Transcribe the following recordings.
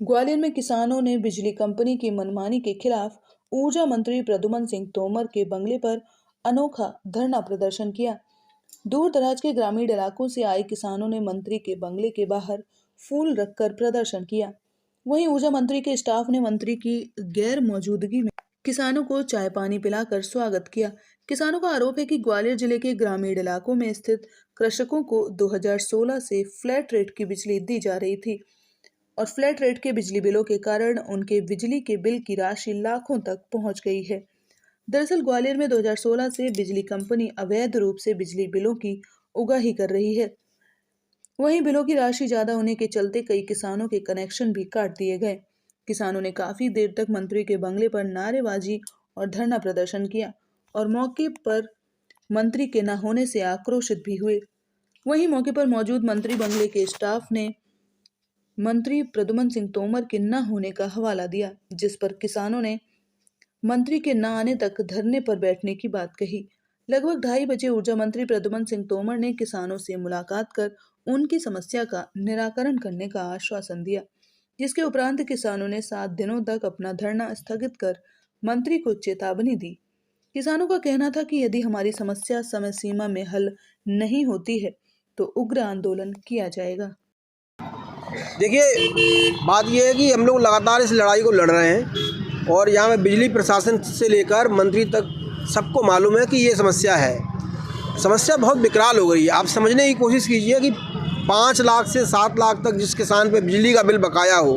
ग्वालियर में किसानों ने बिजली कंपनी की मनमानी के खिलाफ ऊर्जा मंत्री प्रद्युम्न सिंह तोमर के बंगले पर अनोखा धरना प्रदर्शन किया। दूर दराज के ग्रामीण इलाकों से आए किसानों ने मंत्री के बंगले के बाहर फूल रखकर प्रदर्शन किया। वहीं ऊर्जा मंत्री के स्टाफ ने मंत्री की गैर मौजूदगी में किसानों को चाय पानी पिलाकर स्वागत किया। किसानों का आरोप है कि ग्वालियर जिले के ग्रामीण इलाकों में स्थित कृषकों को 2016 से फ्लैट रेट की बिजली दी जा रही थी और फ्लैट रेट के बिजली बिलों के कारण उनके बिजली के बिल की राशि लाखों तक पहुंच गई है। दरअसल ग्वालियर में 2016 से बिजली कंपनी अवैध रूप से बिजली बिलों की उगाही कर रही है। वहीं बिलों की राशि ज्यादा होने के चलते कई किसानों के कनेक्शन भी काट दिए गए। किसानों ने काफी देर तक मंत्री के बंगले पर नारेबाजी और धरना प्रदर्शन किया और मौके पर मंत्री के न होने से आक्रोशित भी हुए। वहीं मौके पर मौजूद मंत्री बंगले के स्टाफ ने मंत्री प्रद्युम्न सिंह तोमर के न होने का हवाला दिया, जिस पर किसानों ने मंत्री के न आने तक धरने पर बैठने की बात कही। लगभग 2:30 बजे ऊर्जा मंत्री प्रद्युम्न सिंह तोमर ने किसानों से मुलाकात कर उनकी समस्या का निराकरण करने का आश्वासन दिया, जिसके उपरांत किसानों ने 7 दिनों तक अपना धरना स्थगित कर मंत्री को चेतावनी दी। किसानों का कहना था कि यदि हमारी समस्या समय सीमा में हल नहीं होती है तो उग्र आंदोलन किया जाएगा। देखिए, बात यह है कि हम लोग लगातार इस लड़ाई को लड़ रहे हैं और यहाँ पे बिजली प्रशासन से लेकर मंत्री तक सबको मालूम है कि ये समस्या है। समस्या बहुत विकराल हो गई है। आप समझने की कोशिश कीजिए कि 5 लाख से 7 लाख तक जिस किसान पे बिजली का बिल बकाया हो,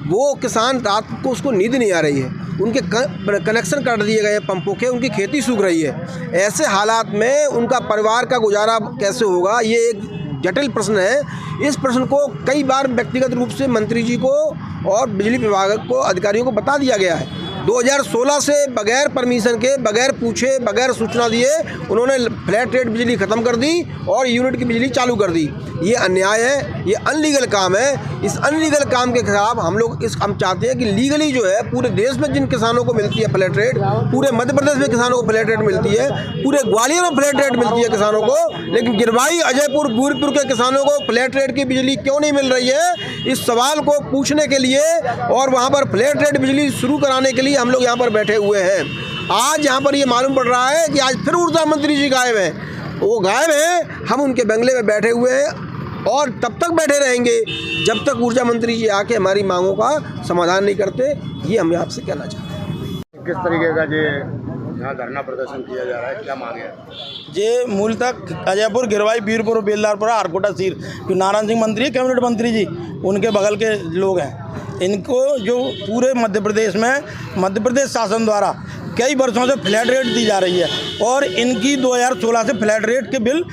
वो किसान रात को उसको नींद नहीं आ रही है। उनके कनेक्शन काट दिए गए हैं पंपों के, उनकी खेती सूख रही है। ऐसे हालात में उनका परिवार का गुजारा कैसे होगा, ये एक जटिल प्रश्न है। इस प्रश्न को कई बार व्यक्तिगत रूप से मंत्री जी को और बिजली विभाग को अधिकारियों को बता दिया गया है। 2016 से बगैर परमिशन के, बगैर पूछे, बगैर सूचना दिए उन्होंने फ्लैट रेट बिजली ख़त्म कर दी और यूनिट की बिजली चालू कर दी। ये अन्याय है, ये अनलीगल काम है। इस अनलीगल काम के खिलाफ हम चाहते हैं कि लीगली जो है पूरे देश में जिन किसानों को मिलती है फ्लैट रेट, पूरे मध्य प्रदेश में किसानों को फ्लैट रेट मिलती है, पूरे ग्वालियर में फ्लैट रेट मिलती है किसानों को, लेकिन गिरवाई, अजयपुर, बूरपुर के किसानों को फ्लैट रेट की बिजली क्यों नहीं मिल रही है, इस सवाल को पूछने के लिए और वहाँ पर फ्लैट रेट बिजली शुरू कराने के लिए हम लोग यहाँ पर बैठे हुए हैं। आज यहाँ पर ये मालूम पड़ रहा है कि आज फिर ऊर्जा मंत्री जी गायब हैं। वो गायब हैं, हम उनके बंगले में बैठे हुए हैं और तब तक बैठे रहेंगे जब तक ऊर्जा मंत्री जी आके हमारी मांगों का समाधान नहीं करते। ये हम आपसे कहना चाहते हैं। किस तरीके का ये यहाँ धरना प्रदर्शन किया जा रहा है, क्या मांगे है? ये मूलतः अजयपुर, गिरवाई, बीरपुर, बेलदारपुरा, आरकोटा, सीर, जो नारायण सिंह मंत्री है, कैबिनेट मंत्री जी, उनके बगल के लोग हैं। इनको जो पूरे मध्य प्रदेश में मध्य प्रदेश शासन द्वारा कई वर्षों से फ्लैट रेट दी जा रही है और इनकी 2016 से फ्लैट रेट के बिल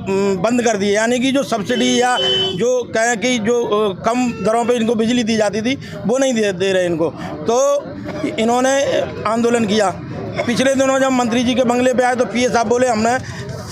बंद कर दिए, यानी कि जो सब्सिडी या जो कहें कि जो कम दरों पे इनको बिजली दी जाती थी वो नहीं दे रहे इनको। तो इन्होंने आंदोलन किया। पिछले दिनों जब मंत्री जी के बंगले पे आए तो पीए साहब बोले हमने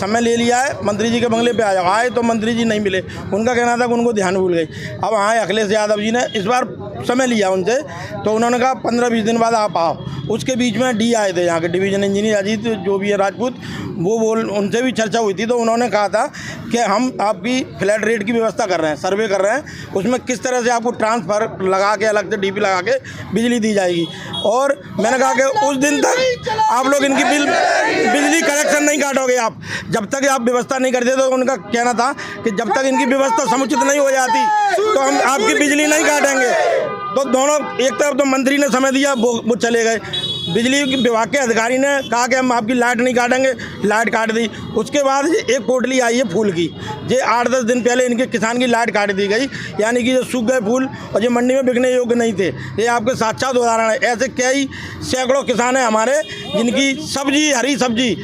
समय ले लिया है, मंत्री जी के बंगले पे आए तो मंत्री जी नहीं मिले। उनका कहना था कि उनको ध्यान भूल गई। अब आए अखिलेश यादव जी ने इस बार समय लिया उनसे, तो उन्होंने कहा 15-20 दिन बाद आप आओ। उसके बीच में डी आए थे यहाँ के डिवीजन इंजीनियर अजीत जो भी है राजपूत, वो उनसे भी चर्चा हुई थी। तो उन्होंने कहा था कि हम आपकी फ्लैट रेट की व्यवस्था कर रहे हैं, सर्वे कर रहे हैं, उसमें किस तरह से आपको ट्रांसफर लगा के अलग से डीपी लगा के बिजली दी जाएगी। और मैंने कहा कि उस दिन तक आप लोग इनकी बिजली कनेक्शन नहीं काटोगे आप, जब तक आप व्यवस्था नहीं करते। तो उनका कहना था कि जब तक इनकी व्यवस्था समुचित नहीं हो जाती तो हम आपकी बिजली नहीं काटेंगे। तो दोनों, एक तरफ तो मंत्री ने समय दिया, वो चले गए। बिजली विभाग के अधिकारी ने कहा कि हम आपकी लाइट नहीं काटेंगे, लाइट काट दी। उसके बाद एक पोटली आई है फूल की, ये 8-10 दिन पहले इनके किसान की लाइट काट दी गई, यानी कि जो सूख गए फूल और जो मंडी में बिकने योग्य नहीं थे। ये आपके साक्षात उदाहरण है। ऐसे कई सैकड़ों किसान हैं हमारे जिनकी सब्जी, हरी सब्जी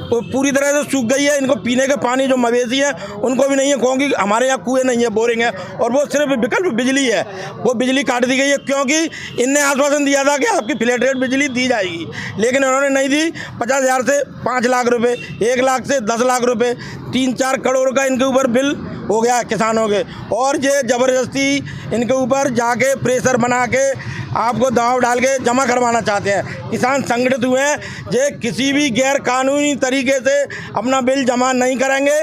वो पूरी तरह से सूख गई है। इनको पीने के पानी जो मवेशी है उनको भी नहीं है, क्योंकि हमारे यहाँ कुएँ नहीं है, बोरिंग है, और वो सिर्फ विकल्प बिजली है। वो बिजली काट दी गई है क्योंकि इनने आश्वासन दिया था कि आपकी फ्लैट रेट बिजली दी जाएगी, लेकिन उन्होंने नहीं दी। 50,000 से 5 लाख रुपए, 1 लाख से 10 लाख रुपए, 3-4 करोड़ का इनके ऊपर बिल हो गया किसानों के, और ये ज़बरदस्ती इनके ऊपर जाके प्रेशर बना के आपको दबाव डाल के जमा करवाना चाहते हैं। किसान संगठित हुए हैं, ये किसी भी गैर कानूनी तरीके से अपना बिल जमा नहीं करेंगे।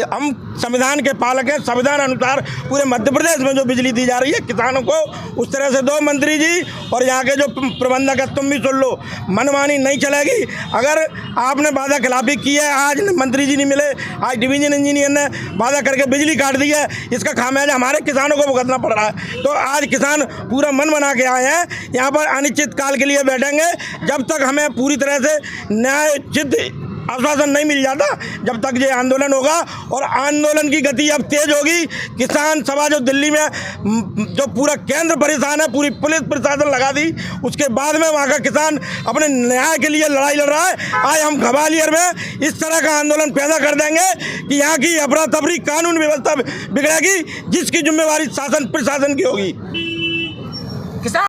हम संविधान के पालक हैं, संविधान अनुसार पूरे मध्य प्रदेश में जो बिजली दी जा रही है किसानों को उस तरह से दो मंत्री जी, और यहाँ के जो प्रबंधक है तुम भी सुन लो, मनमानी नहीं चलेगी। अगर आपने वादा खिलाफी की है, आज मंत्री जी नहीं मिले, आज डिवीजन इंजीनियर ने वादा करके बिजली काट दी है, इसका खामियाजा हमारे किसानों को भुगतना पड़ रहा है। तो आज किसान पूरा मन बना के आए हैं, यहाँ पर अनिश्चित काल के लिए बैठेंगे जब तक हमें पूरी तरह से न्यायोचित आश्वासन नहीं मिल जाता, जब तक ये आंदोलन होगा। और आंदोलन की गति अब तेज होगी। किसान सभा जो दिल्ली में जो पूरा केंद्र परेशान है, पूरी पुलिस प्रशासन लगा दी, उसके बाद में वहाँ का किसान अपने न्याय के लिए लड़ाई लड़ रहा है। आज हम ग्वालियर में इस तरह का आंदोलन पैदा कर देंगे कि यहाँ की अफरा तफरी कानून व्यवस्था बिगड़ेगी, जिसकी जिम्मेवारी शासन प्रशासन की होगी।